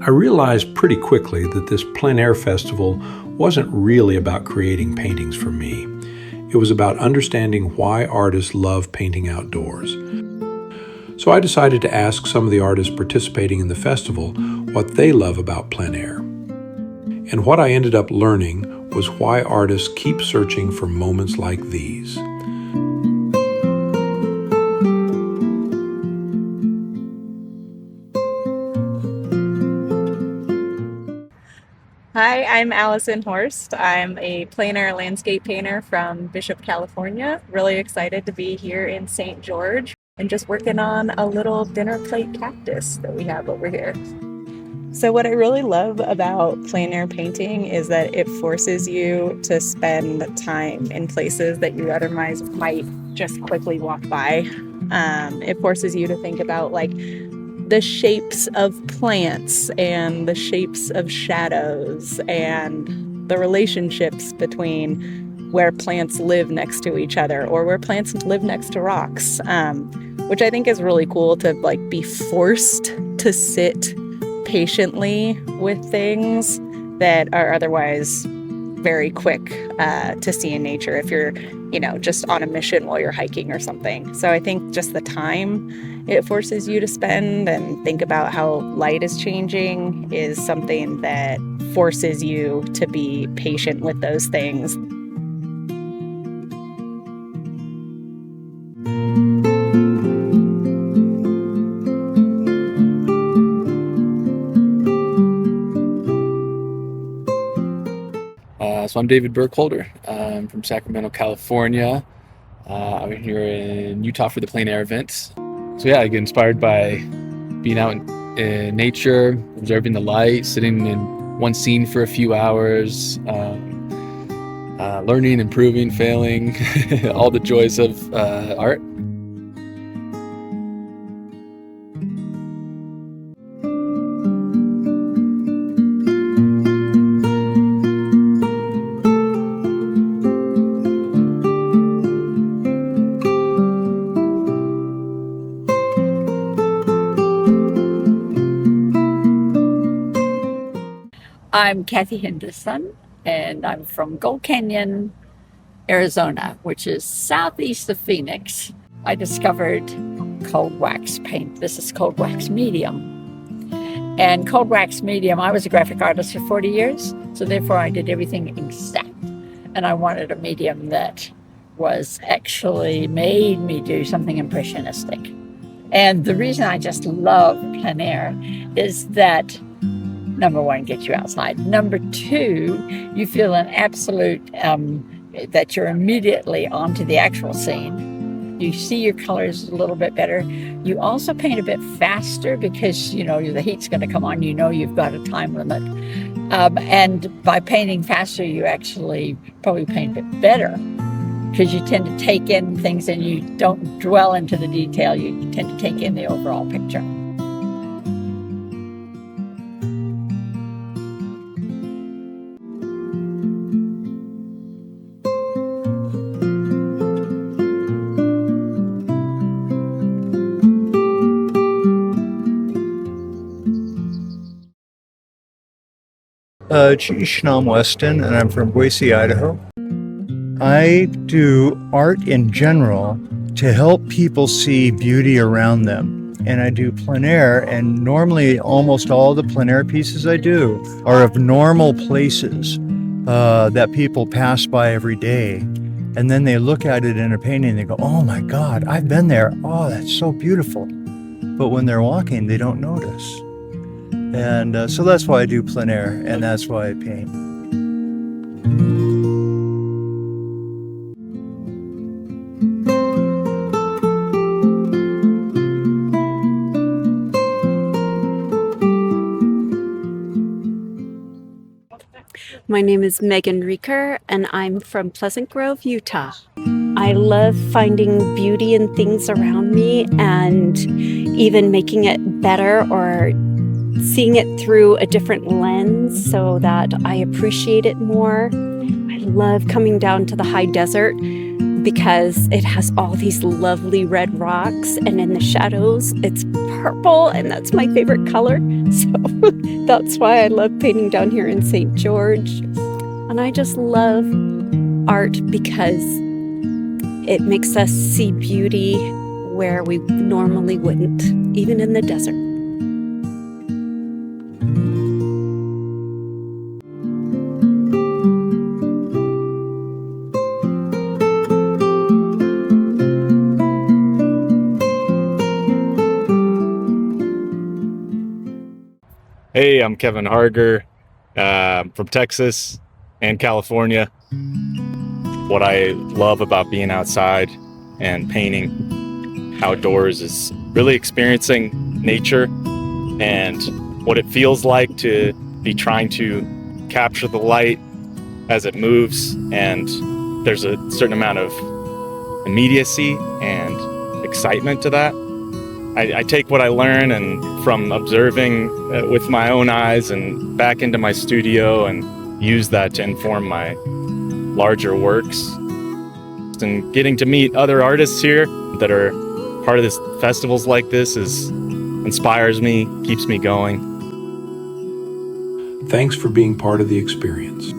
I realized pretty quickly that this Plein Air Festival wasn't really about creating paintings for me. It was about understanding why artists love painting outdoors. So I decided to ask some of the artists participating in the festival what they love about plein air. And what I ended up learning was why artists keep searching for moments like these. Hi, I'm Allison Horst. I'm a plein air landscape painter from Bishop, California. Really excited to be here in St. George and just working on a little dinner plate cactus that we have over here. So what I really love about plein air painting is that it forces you to spend time in places that you otherwise might just quickly walk by. It forces you to think about the shapes of plants and the shapes of shadows and the relationships between where plants live next to each other or where plants live next to rocks, which I think is really cool to be forced to sit patiently with things that are otherwise very quick to see in nature if you're, just on a mission while you're hiking or something. So I think just the time it forces you to spend and think about how light is changing is something that forces you to be patient with those things. So I'm David Burkholder. I'm from Sacramento, California. I'm here in Utah for the Plein Air event. So yeah, I get inspired by being out in nature, observing the light, sitting in one scene for a few hours, learning, improving, failing, all the joys of art. I'm Kathy Henderson, and I'm from Gold Canyon, Arizona, which is southeast of Phoenix. I discovered cold wax paint. This is cold wax medium. And cold wax medium, I was a graphic artist for 40 years, so therefore I did everything exact. And I wanted a medium that was actually made me do something impressionistic. And the reason I just love plein air is that number one, gets you outside. Number two, you feel an absolute, that you're immediately onto the actual scene. You see your colors a little bit better. You also paint a bit faster because, the heat's going to come on. You've got a time limit. And by painting faster, you actually probably paint a bit better because you tend to take in things and you don't dwell into the detail. You tend to take in the overall picture. Shnam Weston, and I'm from Boise, Idaho. I do art in general to help people see beauty around them. And I do plein air, and normally almost all the plein air pieces I do are of normal places that people pass by every day. And then they look at it in a painting and they go, oh my God, I've been there. Oh, that's so beautiful. But when they're walking, they don't notice. And so that's why I do plein air, and that's why I paint. My name is Megan Reeker, and I'm from Pleasant Grove, Utah. I love finding beauty in things around me and even making it better or seeing it through a different lens so that I appreciate it more. I love coming down to the high desert because it has all these lovely red rocks, and in the shadows, it's purple, and that's my favorite color. So that's why I love painting down here in St. George. And I just love art because it makes us see beauty where we normally wouldn't, even in the desert. Hey, I'm Kevin Harger from Texas and California. What I love about being outside and painting outdoors is really experiencing nature and what it feels like to be trying to capture the light as it moves. And there's a certain amount of immediacy and excitement to that. I take what I learn and from observing with my own eyes and back into my studio and use that to inform my larger works. And getting to meet other artists here that are part of this festivals like this inspires me, keeps me going. Thanks for being part of the experience.